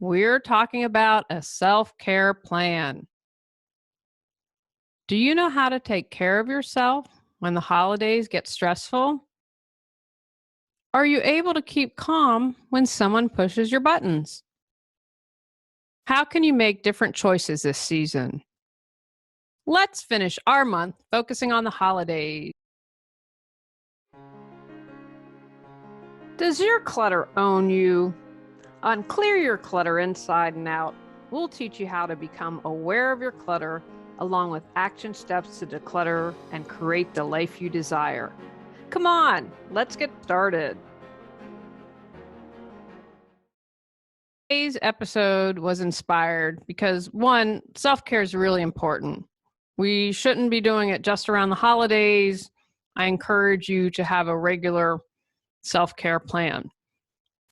We're talking about a self-care plan. Do you know how to take care of yourself when the holidays get stressful? Are you able to keep calm when someone pushes your buttons? How can you make different choices this season? Let's finish our month focusing on the holidays. Does your clutter own you? On Clear Your Clutter Inside and Out, we'll teach you how to become aware of your clutter along with action steps to declutter and create the life you desire. Come on, let's get started. Today's episode was inspired because, one, self-care is really important. We shouldn't be doing it just around the holidays. I encourage you to have a regular self-care plan.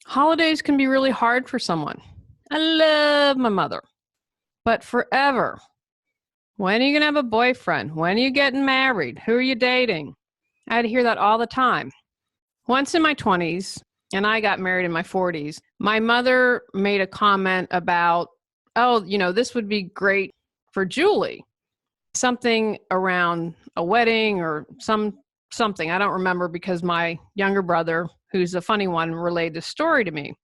Holidays can be really hard for someone. I love my mother, but forever. When are you going to have a boyfriend? When are you getting married? Who are you dating? I had to hear that all the time. Once in my 20s, and I got married in my 40s, my mother made a comment about, this would be great for Julie. Something around a wedding or something. I don't remember because my younger brother, who's a funny one, relayed the story to me.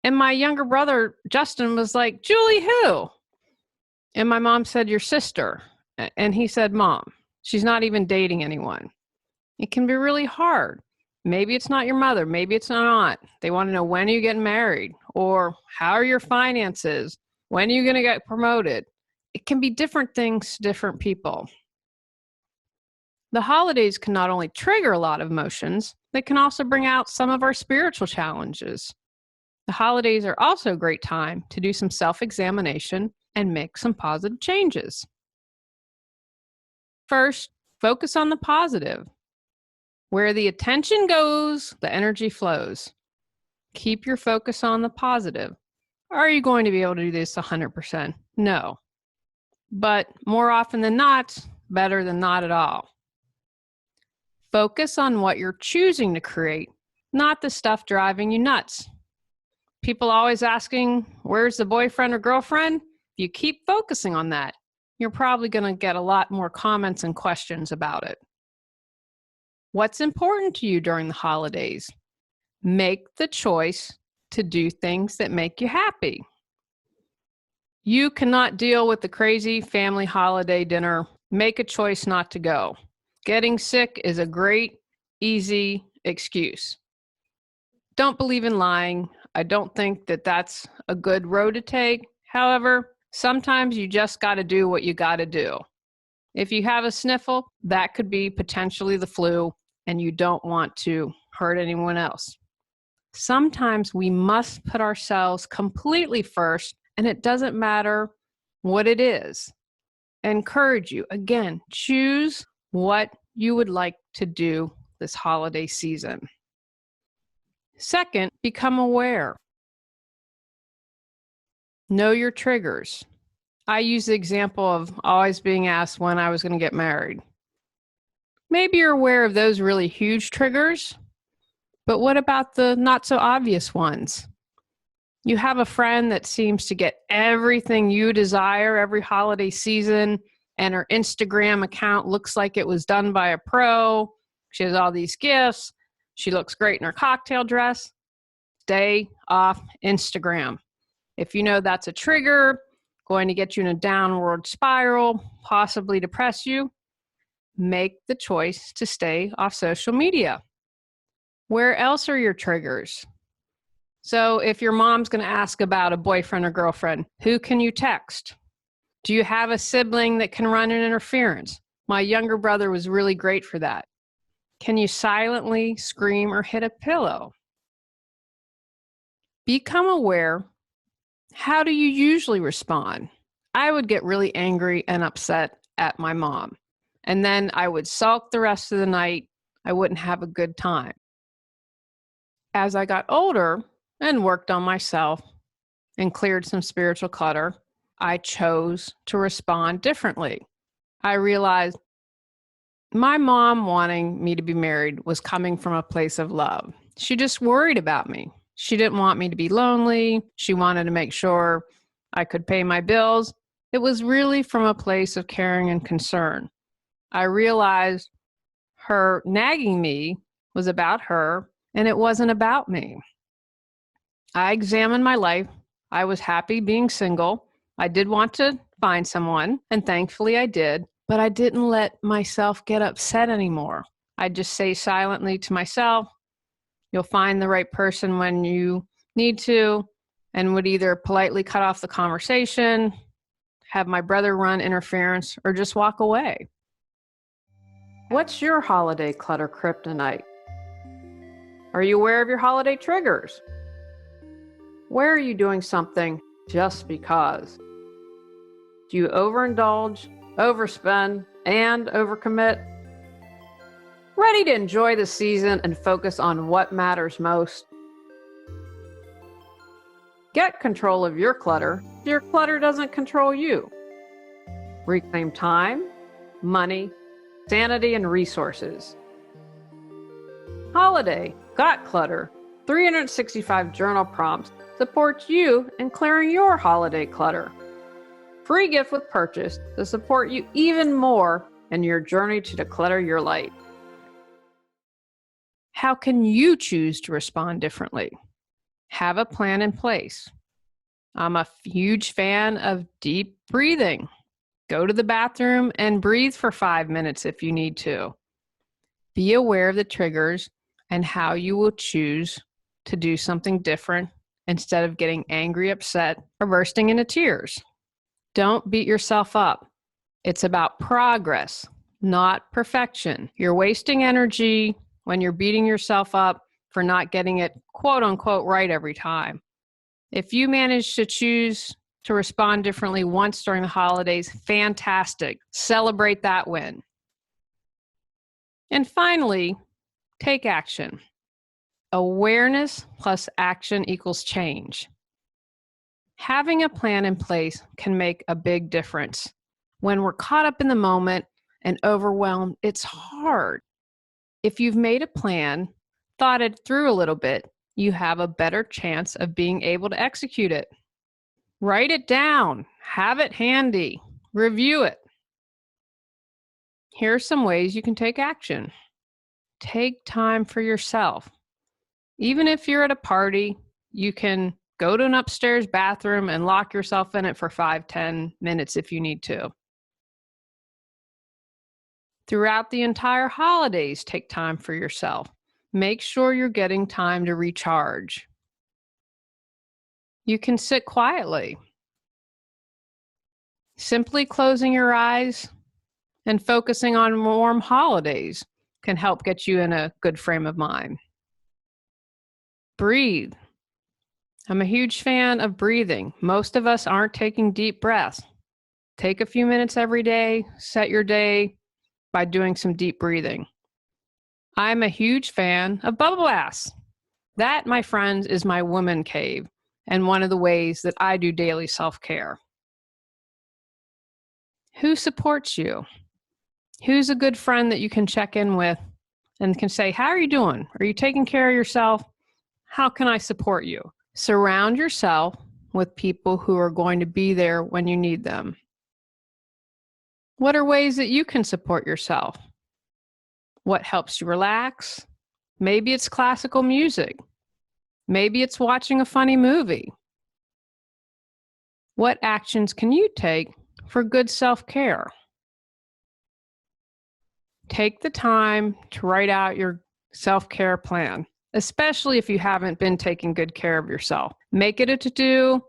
And my younger brother, Justin, was like, Julie, who? And my mom said, your sister. And he said, Mom, she's not even dating anyone. It can be really hard. Maybe it's not your mother. Maybe it's not aunt. They want to know, when are you getting married? Or how are your finances? When are you going to get promoted? It can be different things to different people. The holidays can not only trigger a lot of emotions, they can also bring out some of our spiritual challenges. The holidays are also a great time to do some self-examination and make some positive changes. First, focus on the positive. Where the attention goes, the energy flows. Keep your focus on the positive. Are you going to be able to do this 100%? No. But more often than not, better than not at all. Focus on what you're choosing to create, not the stuff driving you nuts. People always asking, where's the boyfriend or girlfriend? If you keep focusing on that, you're probably going to get a lot more comments and questions about it. What's important to you during the holidays? Make the choice to do things that make you happy. You cannot deal with the crazy family holiday dinner. Make a choice not to go. Getting sick is a great, easy excuse. Don't believe in lying. I don't think that that's a good road to take. However, sometimes you just got to do what you got to do. If you have a sniffle, that could be potentially the flu, and you don't want to hurt anyone else. Sometimes we must put ourselves completely first, and it doesn't matter what it is. I encourage you, again, choose what you would like to do this holiday season. Second, become aware. Know your triggers. I use the example of always being asked when I was going to get married. Maybe you're aware of those really huge triggers, but what about the not so obvious ones? You have a friend that seems to get everything you desire every holiday season, and her Instagram account looks like it was done by a pro. She has all these gifts. She looks great in her cocktail dress. Stay off Instagram. If you know that's a trigger, going to get you in a downward spiral, possibly depress you, make the choice to stay off social media. Where else are your triggers? So if your mom's going to ask about a boyfriend or girlfriend, who can you text? Do you have a sibling that can run an interference? My younger brother was really great for that. Can you silently scream or hit a pillow? Become aware. How do you usually respond? I would get really angry and upset at my mom, and then I would sulk the rest of the night. I wouldn't have a good time. As I got older and worked on myself and cleared some spiritual clutter, I chose to respond differently. I realized my mom wanting me to be married was coming from a place of love. She just worried about me. She didn't want me to be lonely. She wanted to make sure I could pay my bills. It was really from a place of caring and concern. I realized her nagging me was about her, and it wasn't about me. I examined my life. I was happy being single. I did want to find someone, and thankfully I did, but I didn't let myself get upset anymore. I'd just say silently to myself, you'll find the right person when you need to, and would either politely cut off the conversation, have my brother run interference, or just walk away. What's your holiday clutter kryptonite? Are you aware of your holiday triggers? Where are you doing something just because? Do you overindulge, overspend, and overcommit? Ready to enjoy the season and focus on what matters most? Get control of your clutter so your clutter doesn't control you. Reclaim time, money, sanity, and resources. Holiday Got Clutter 365 journal prompts supports you in clearing your holiday clutter. Free gift with purchase to support you even more in your journey to declutter your life. How can you choose to respond differently? Have a plan in place. I'm a huge fan of deep breathing. Go to the bathroom and breathe for 5 minutes if you need to. Be aware of the triggers and how you will choose to do something different instead of getting angry, upset, or bursting into tears. Don't beat yourself up. It's about progress, not perfection. You're wasting energy when you're beating yourself up for not getting it quote unquote right every time. If you manage to choose to respond differently once during the holidays, fantastic. Celebrate that win. And finally, take action. Awareness plus action equals change. Having a plan in place can make a big difference. When we're caught up in the moment and overwhelmed, it's hard. If you've made a plan, thought it through a little bit, you have a better chance of being able to execute it. Write it down, have it handy, review it. Here are some ways you can take action. Take time for yourself. Even if you're at a party, you can go to an upstairs bathroom and lock yourself in it for 5-10 minutes if you need to. Throughout the entire holidays, take time for yourself. Make sure you're getting time to recharge. You can sit quietly. Simply closing your eyes and focusing on warm holidays can help get you in a good frame of mind. Breathe. I'm a huge fan of breathing. Most of us aren't taking deep breaths. Take a few minutes every day, set your day by doing some deep breathing. I'm a huge fan of bubble baths. That, my friends, is my woman cave and one of the ways that I do daily self-care. Who supports you? Who's a good friend that you can check in with and can say, how are you doing? Are you taking care of yourself? How can I support you? Surround yourself with people who are going to be there when you need them. What are ways that you can support yourself? What helps you relax? Maybe it's classical music. Maybe it's watching a funny movie. What actions can you take for good self-care? Take the time to write out your self-care plan, especially if you haven't been taking good care of yourself. Make it a to-do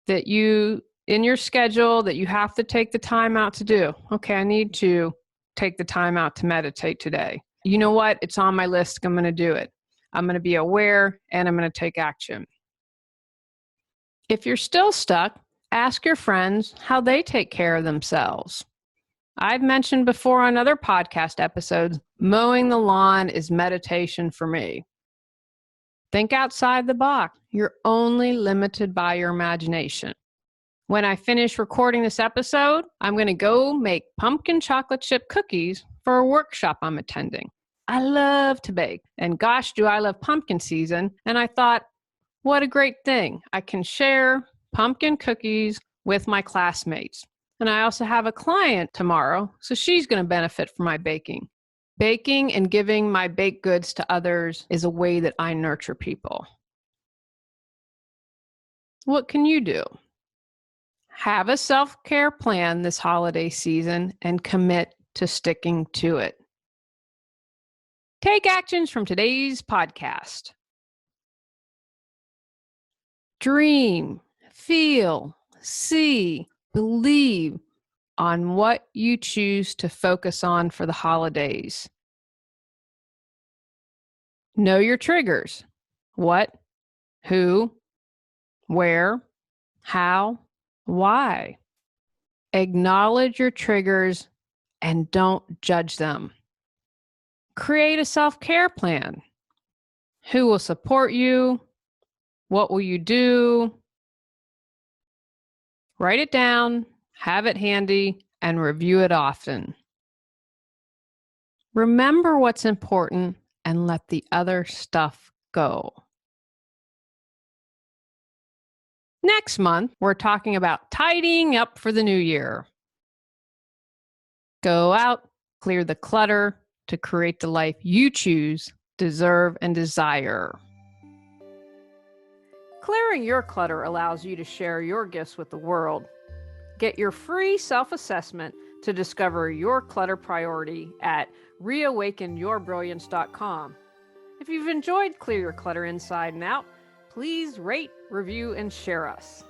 that you, in your schedule, that you have to take the time out to do. Okay, I need to take the time out to meditate today. You know what? It's on my list. I'm going to do it. I'm going to be aware and I'm going to take action. If you're still stuck, ask your friends how they take care of themselves. I've mentioned before on other podcast episodes, mowing the lawn is meditation for me. Think outside the box. You're only limited by your imagination. When I finish recording this episode, I'm going to go make pumpkin chocolate chip cookies for a workshop I'm attending. I love to bake, and gosh, do I love pumpkin season. And I thought, What a great thing. I can share pumpkin cookies with my classmates. And I also have a client tomorrow, so she's going to benefit from my baking. Baking and giving my baked goods to others is a way that I nurture people. What can you do? Have a self-care plan this holiday season and commit to sticking to it. Take actions from today's podcast. Dream, feel, see, believe on what you choose to focus on for the holidays. Know your triggers. What, who, where, how, why. Acknowledge your triggers and don't judge them. Create a self-care plan. Who will support you? What will you do? Write it down, have it handy, and review it often. Remember what's important and let the other stuff go. Next month, we're talking about tidying up for the new year. Go out, clear the clutter to create the life you choose, deserve, and desire. Clearing your clutter allows you to share your gifts with the world. Get your free self-assessment to discover your clutter priority at reawakenyourbrilliance.com. If you've enjoyed Clear Your Clutter Inside and Out, please rate, review, and share us.